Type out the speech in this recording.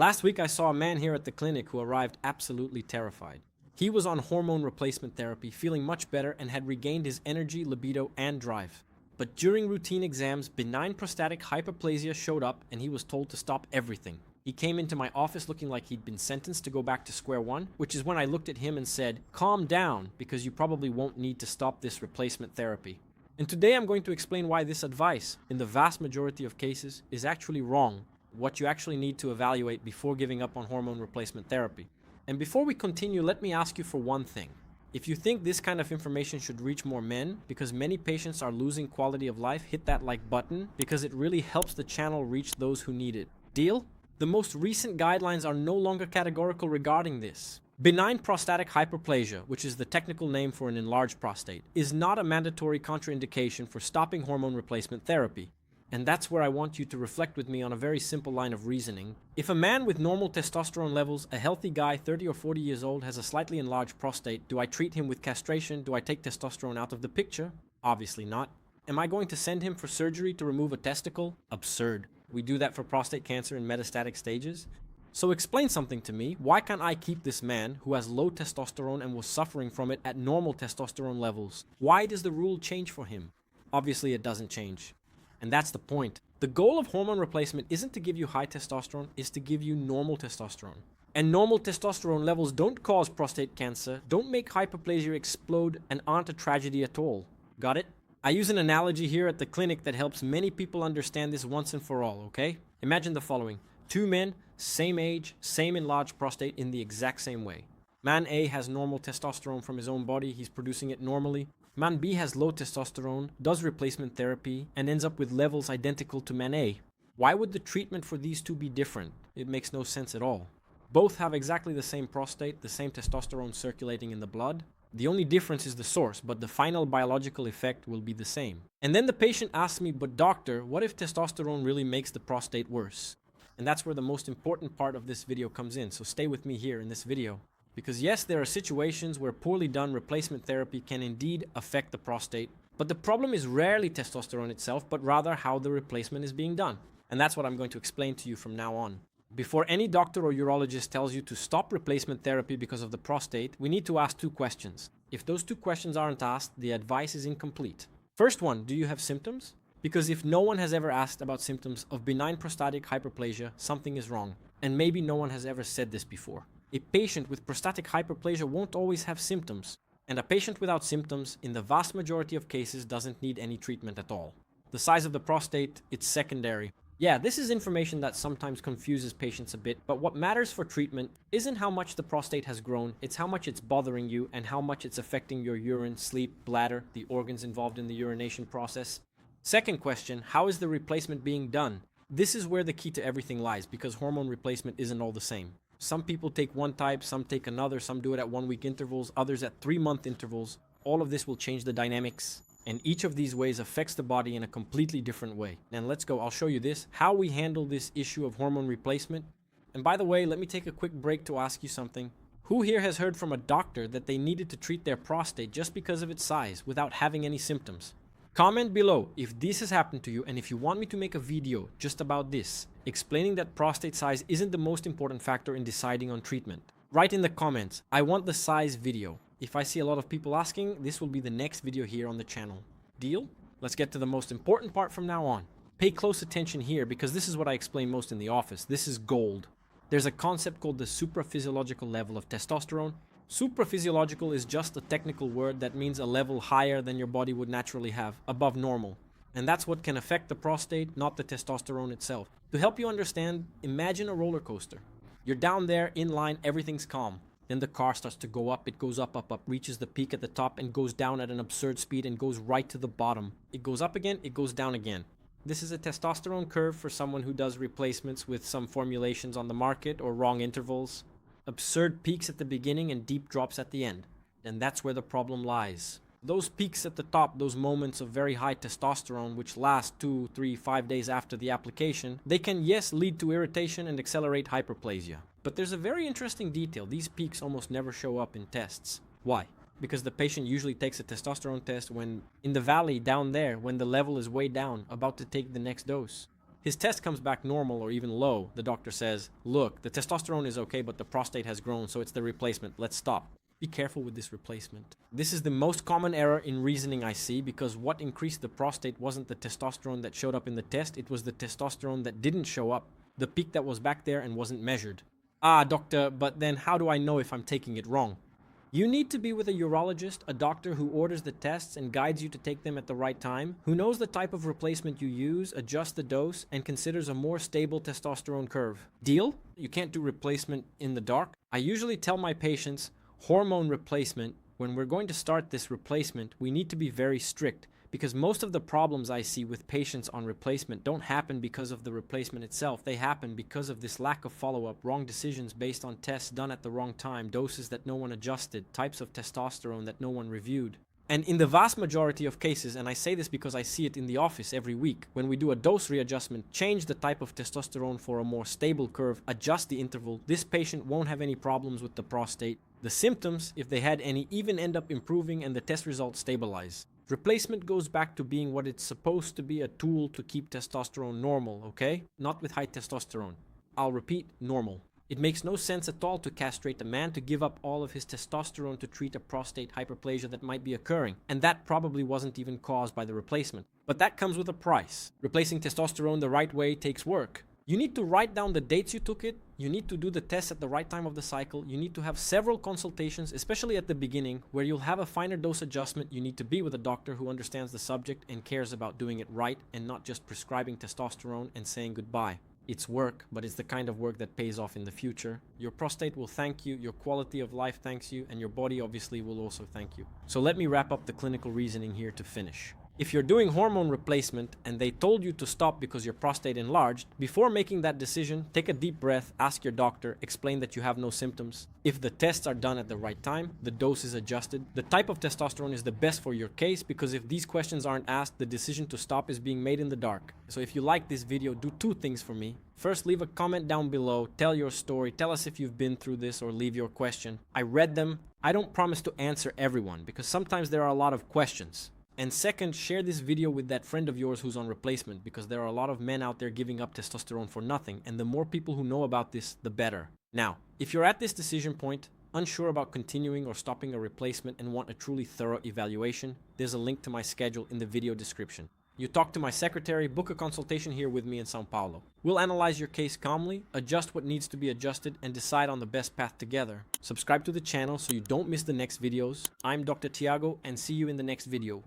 Last week I saw a man here at the clinic who arrived absolutely terrified. He was on hormone replacement therapy, feeling much better and had regained his energy, libido, and drive. But during routine exams, benign prostatic hyperplasia showed up and he was told to stop everything. He came into my office looking like he'd been sentenced to go back to square one, which is when I looked at him and said, "Calm down, because you probably won't need to stop this replacement therapy." And today I'm going to explain why this advice, in the vast majority of cases, is actually wrong, what you actually need to evaluate before giving up on hormone replacement therapy. And before we continue, let me ask you for one thing. If you think this kind of information should reach more men, because many patients are losing quality of life, hit that like button, because it really helps the channel reach those who need it. Deal? The most recent guidelines are no longer categorical regarding this. Benign prostatic hyperplasia, which is the technical name for an enlarged prostate, is not a mandatory contraindication for stopping hormone replacement therapy. And that's where I want you to reflect with me on a very simple line of reasoning. If a man with normal testosterone levels, a healthy guy 30 or 40 years old, has a slightly enlarged prostate, do I treat him with castration? Do I take testosterone out of the picture? Obviously not. Am I going to send him for surgery to remove a testicle? Absurd. We do that for prostate cancer in metastatic stages. So explain something to me. Why can't I keep this man who has low testosterone and was suffering from it at normal testosterone levels? Why does the rule change for him? Obviously it doesn't change. And that's the point. The goal of hormone replacement isn't to give you high testosterone, it's to give you normal testosterone. And normal testosterone levels don't cause prostate cancer, don't make hyperplasia explode, and aren't a tragedy at all. Got it? I use an analogy here at the clinic that helps many people understand this once and for all, okay? Imagine the following. Two men, same age, same enlarged prostate in the exact same way. Man A has normal testosterone from his own body, he's producing it normally. Man B has low testosterone, does replacement therapy, and ends up with levels identical to Man A. Why would the treatment for these two be different? It makes no sense at all. Both have exactly the same prostate, the same testosterone circulating in the blood. The only difference is the source, but the final biological effect will be the same. And then the patient asks me, "But doctor, what if testosterone really makes the prostate worse?" And that's where the most important part of this video comes in, so stay with me here in this video. Because yes, there are situations where poorly done replacement therapy can indeed affect the prostate, but the problem is rarely testosterone itself, but rather how the replacement is being done. And that's what I'm going to explain to you from now on. Before any doctor or urologist tells you to stop replacement therapy because of the prostate, we need to ask two questions. If those two questions aren't asked, the advice is incomplete. First one, do you have symptoms? Because if no one has ever asked about symptoms of benign prostatic hyperplasia, something is wrong. And maybe no one has ever said this before. A patient with prostatic hyperplasia won't always have symptoms, and a patient without symptoms, in the vast majority of cases, doesn't need any treatment at all. The size of the prostate, it's secondary. Yeah, this is information that sometimes confuses patients a bit, but what matters for treatment isn't how much the prostate has grown, it's how much it's bothering you and how much it's affecting your urine, sleep, bladder, the organs involved in the urination process. Second question, how is the replacement being done? This is where the key to everything lies, because hormone replacement isn't all the same. Some people take one type, some take another, some do it at 1 week intervals, others at 3 month intervals. All of this will change the dynamics, and each of these ways affects the body in a completely different way. And let's go, I'll show you this, how we handle this issue of hormone replacement. And by the way, let me take a quick break to ask you something. Who here has heard from a doctor that they needed to treat their prostate just because of its size without having any symptoms? Comment below if this has happened to you and if you want me to make a video just about this, explaining that prostate size isn't the most important factor in deciding on treatment. Write in the comments, I want the size video. If I see a lot of people asking, this will be the next video here on the channel. Deal? Let's get to the most important part from now on. Pay close attention here because this is what I explain most in the office. This is gold. There's a concept called the supraphysiological level of testosterone. Supraphysiological is just a technical word that means a level higher than your body would naturally have, above normal. And that's what can affect the prostate, not the testosterone itself. To help you understand, imagine a roller coaster. You're down there, in line, everything's calm. Then the car starts to go up, it goes up, up, up, reaches the peak at the top and goes down at an absurd speed and goes right to the bottom. It goes up again, it goes down again. This is a testosterone curve for someone who does replacements with some formulations on the market or wrong intervals. Absurd peaks at the beginning and deep drops at the end. And that's where the problem lies. Those peaks at the top, those moments of very high testosterone which last 2, 3, 5 days after the application, they can, yes, lead to irritation and accelerate hyperplasia. But there's a very interesting detail. These peaks almost never show up in tests. Why? Because the patient usually takes a testosterone test when in the valley down there, when the level is way down, about to take the next dose. His test comes back normal or even low. The doctor says, look, the testosterone is okay, but the prostate has grown, so it's the replacement. Let's stop. Be careful with this replacement. This is the most common error in reasoning I see, because what increased the prostate wasn't the testosterone that showed up in the test, it was the testosterone that didn't show up. The peak that was back there and wasn't measured. Ah, doctor, but then how do I know if I'm taking it wrong? You need to be with a urologist, a doctor who orders the tests and guides you to take them at the right time, who knows the type of replacement you use, adjusts the dose, and considers a more stable testosterone curve. Deal? You can't do replacement in the dark. I usually tell my patients, hormone replacement, when we're going to start this replacement, we need to be very strict, because most of the problems I see with patients on replacement don't happen because of the replacement itself. They happen because of this lack of follow-up, wrong decisions based on tests done at the wrong time, doses that no one adjusted, types of testosterone that no one reviewed. And in the vast majority of cases, and I say this because I see it in the office every week, when we do a dose readjustment, change the type of testosterone for a more stable curve, adjust the interval, this patient won't have any problems with the prostate. The symptoms, if they had any, even end up improving and the test results stabilize. Replacement goes back to being what it's supposed to be, a tool to keep testosterone normal, okay? Not with high testosterone. I'll repeat, normal. It makes no sense at all to castrate a man to give up all of his testosterone to treat a prostate hyperplasia that might be occurring, and that probably wasn't even caused by the replacement. But that comes with a price. Replacing testosterone the right way takes work. You need to write down the dates you took it, you need to do the test at the right time of the cycle, you need to have several consultations, especially at the beginning, where you'll have a finer dose adjustment. You need to be with a doctor who understands the subject and cares about doing it right and not just prescribing testosterone and saying goodbye. It's work, but it's the kind of work that pays off in the future. Your prostate will thank you, your quality of life thanks you, and your body obviously will also thank you. So let me wrap up the clinical reasoning here to finish. If you're doing hormone replacement and they told you to stop because your prostate enlarged, before making that decision, take a deep breath, ask your doctor, explain that you have no symptoms. If the tests are done at the right time, the dose is adjusted, the type of testosterone is the best for your case, because if these questions aren't asked, the decision to stop is being made in the dark. So if you like this video, do two things for me. First, leave a comment down below, tell your story, tell us if you've been through this, or leave your question. I read them. I don't promise to answer everyone, because sometimes there are a lot of questions. And second, share this video with that friend of yours who's on replacement, because there are a lot of men out there giving up testosterone for nothing, and the more people who know about this, the better. Now, if you're at this decision point, unsure about continuing or stopping a replacement and want a truly thorough evaluation, there's a link to my schedule in the video description. You talk to my secretary, book a consultation here with me in São Paulo. We'll analyze your case calmly, adjust what needs to be adjusted, and decide on the best path together. Subscribe to the channel so you don't miss the next videos. I'm Dr. Tiago, and see you in the next video.